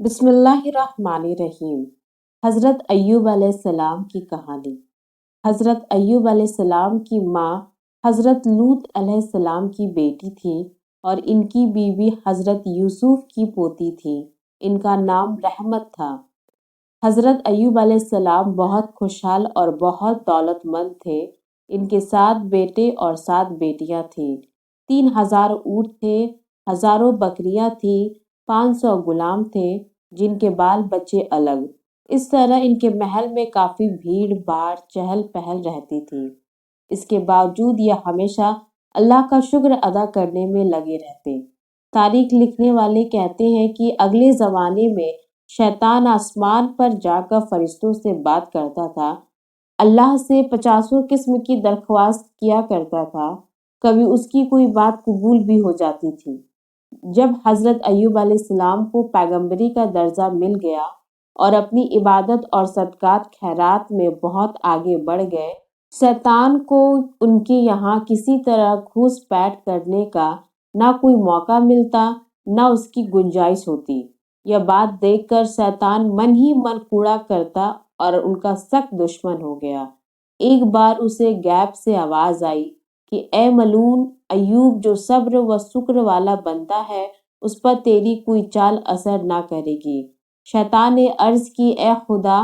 بسم اللہ الرحمن الرحیم۔ حضرت ایوب علیہ السلام کی کہانی۔ حضرت ایوب علیہ السلام کی ماں حضرت لوط علیہ السلام کی بیٹی تھی اور ان کی بیوی حضرت یوسف کی پوتی تھی۔ ان کا نام رحمت تھا۔ حضرت ایوب علیہ السلام بہت خوشحال اور بہت دولت مند تھے۔ ان کے 7 بیٹے اور 7 بیٹیاں تھیں۔ 3000 اونٹ تھے، ہزاروں بکریاں تھیں، 500 غلام تھے جن کے بال بچے الگ۔ اس طرح ان کے محل میں کافی بھیڑ بھاڑ چہل پہل رہتی تھی۔ اس کے باوجود یہ ہمیشہ اللہ کا شکر ادا کرنے میں لگے رہتے۔ تاریخ لکھنے والے کہتے ہیں کہ اگلے زمانے میں شیطان آسمان پر جا کر فرشتوں سے بات کرتا تھا، اللہ سے 50 قسم کی درخواست کیا کرتا تھا، کبھی اس کی کوئی بات قبول بھی ہو جاتی تھی۔ جب حضرت ایوب علیہ السلام کو پیغمبری کا درجہ مل گیا اور اپنی عبادت اور صدقات خیرات میں بہت آگے بڑھ گئے، شیطان کو ان کے یہاں کسی طرح گھس پیٹ کرنے کا نہ کوئی موقع ملتا نہ اس کی گنجائش ہوتی۔ یہ بات دیکھ کر شیطان من ہی من کوڑا کرتا اور ان کا سخت دشمن ہو گیا۔ ایک بار اسے غیب سے آواز آئی کہ اے ملعون ایوب، جو صبر و شکر والا بندہ ہے اس پر تیری کوئی چال اثر نہ کرے گی۔ شیطان نے عرض کی، اے خدا،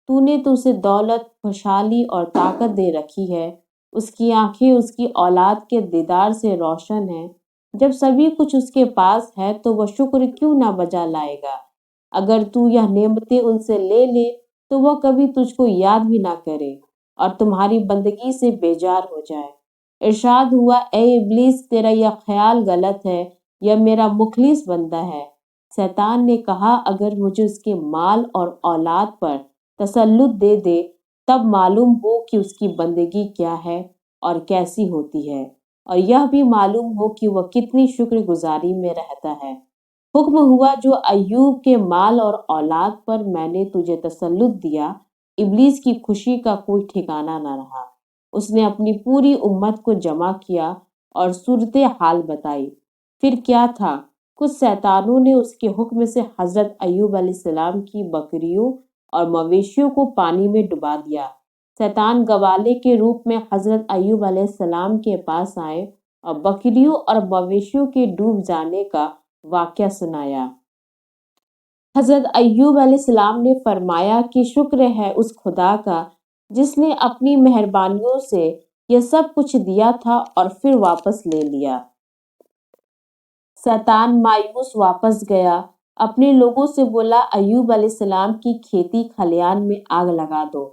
تو نے تو اسے دولت، خوشحالی اور طاقت دے رکھی ہے، اس کی آنکھیں اس کی اولاد کے دیدار سے روشن ہیں، جب سبھی کچھ اس کے پاس ہے تو وہ شکر کیوں نہ بجا لائے گا؟ اگر تو یہ نعمتیں ان سے لے لے تو وہ کبھی تجھ کو یاد بھی نہ کرے اور تمہاری بندگی سے بیزار ہو جائے۔ ارشاد ہوا، اے ابلیس، تیرا یہ خیال غلط ہے، یہ میرا مخلص بندہ ہے۔ شیطان نے کہا، اگر مجھے اس کے مال اور اولاد پر تسلط دے دے تب معلوم ہو کہ اس کی بندگی کیا ہے اور کیسی ہوتی ہے، اور یہ بھی معلوم ہو کہ وہ کتنی شکر گزاری میں رہتا ہے۔ حکم ہوا، جو ایوب کے مال اور اولاد پر میں نے تجھے تسلط دیا، ابلیس کی خوشی کا کوئی ٹھکانہ نہ رہا۔ اس نے اپنی پوری امت کو جمع کیا اور صورتحال بتائی۔ پھر کیا تھا، کچھ شیطانوں نے اس کے حکم سے حضرت ایوب علیہ السلام کی بکریوں اور مویشیوں کو پانی میں ڈبا دیا۔ شیطان گوالے کے روپ میں حضرت ایوب علیہ السلام کے پاس آئے اور بکریوں اور مویشیوں کے ڈوب جانے کا واقعہ سنایا۔ حضرت ایوب علیہ السلام نے فرمایا کہ شکر ہے اس خدا کا جس نے اپنی مہربانیوں سے یہ سب کچھ دیا تھا اور پھر واپس لے لیا۔ شیطان مایوس واپس گیا، اپنے لوگوں سے بولا، ایوب علیہ السلام کی کھیتی کھلیان میں آگ لگا دو۔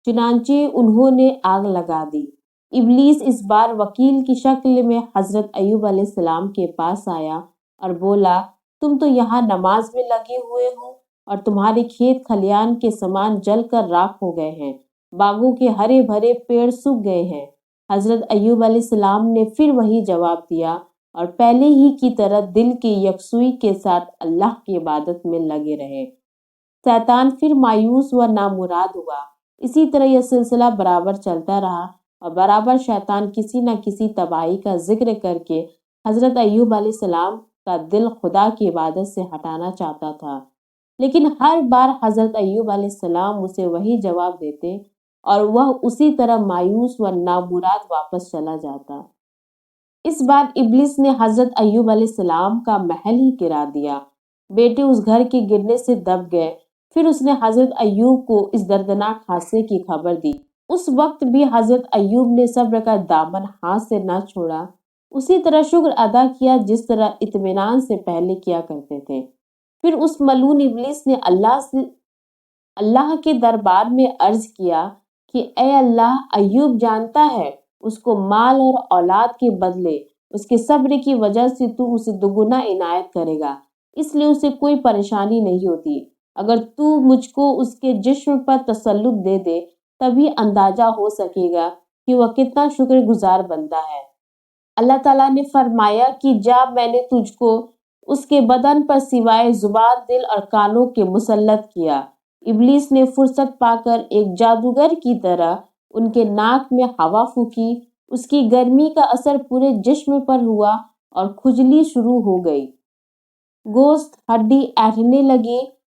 چنانچہ انہوں نے آگ لگا دی۔ ابلیس اس بار وکیل کی شکل میں حضرت ایوب علیہ السلام کے پاس آیا اور بولا، تم تو یہاں نماز میں لگے ہوئے ہو اور تمہارے کھیت کھلیان کے سامان جل کر راکھ ہو گئے ہیں، باغوں کے ہرے بھرے پیڑ سوکھ گئے ہیں۔ حضرت ایوب علیہ السلام نے پھر وہی جواب دیا اور پہلے ہی کی طرح دل کی یکسوئی کے ساتھ اللہ کی عبادت میں لگے رہے۔ شیطان پھر مایوس و نامراد ہوا۔ اسی طرح یہ سلسلہ برابر چلتا رہا اور برابر شیطان کسی نہ کسی تباہی کا ذکر کر کے حضرت ایوب علیہ السلام کا دل خدا کی عبادت سے ہٹانا چاہتا تھا، لیکن ہر بار حضرت ایوب علیہ السلام اسے وہی جواب دیتے اور وہ اسی طرح مایوس و نامراد واپس چلا جاتا۔ اس بار ابلیس نے حضرت ایوب علیہ السلام کا محل ہی گرا دیا۔ بیٹے اس گھر کے گرنے سے دب گئے۔ پھر اس نے حضرت ایوب کو اس دردناک حادثے کی خبر دی۔ اس وقت بھی حضرت ایوب نے صبر کا دامن ہاتھ سے نہ چھوڑا، اسی طرح شکر ادا کیا جس طرح اطمینان سے پہلے کیا کرتے تھے۔ پھر اس ملعون ابلیس نے اللہ کے دربار میں عرض کیا کہ اے اللہ، ایوب جانتا ہے اس کو مال اور اولاد کے بدلے اس کے صبر کی وجہ سے تو اسے دوگنا عنایت کرے گا، اس لیے اسے کوئی پریشانی نہیں ہوتی۔ اگر تو مجھ کو اس کے جسم پر تسلط دے دے تبھی اندازہ ہو سکے گا کہ وہ کتنا شکر گزار بندہ ہے۔ اللہ تعالیٰ نے فرمایا کہ جا، میں نے تجھ کو اس کے بدن پر سوائے زبان، دل اور کانوں کے مسلط کیا۔ ابلیس نے فرصت پا کر ایک جادوگر کی طرح ان کے ناک میں ہوا پھونکی، اس کی گرمی کا اثر پورے جسم پر ہوا اور کھجلی شروع ہو گئی، گوشت ہڈی اینٹنے لگے،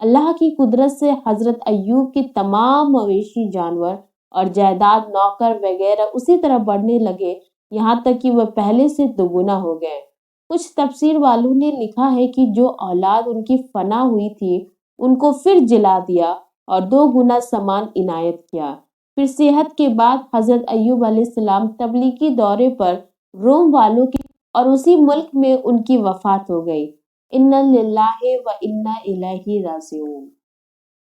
اللہ کی قدرت سے حضرت ایوب کے تمام مویشی جانور اور جائیداد نوکر وغیرہ اسی طرح بڑھنے لگے، یہاں تک کہ وہ پہلے سے دوگنا ہو گئے۔ کچھ تفسیر والوں نے لکھا ہے کہ جو اولاد ان کی فنا ہوئی تھی ان کو پھر جلا دیا اور 2 گنا سامان عنایت کیا۔ پھر صحت کے بعد حضرت ایوب علیہ السلام تبلیغی دورے پر روم والوں کے اور اسی ملک میں ان کی وفات ہو گئی۔ اِنَّا لِلَّهِ وَإِنَّا إِلَيْهِ رَاجِعُونَ۔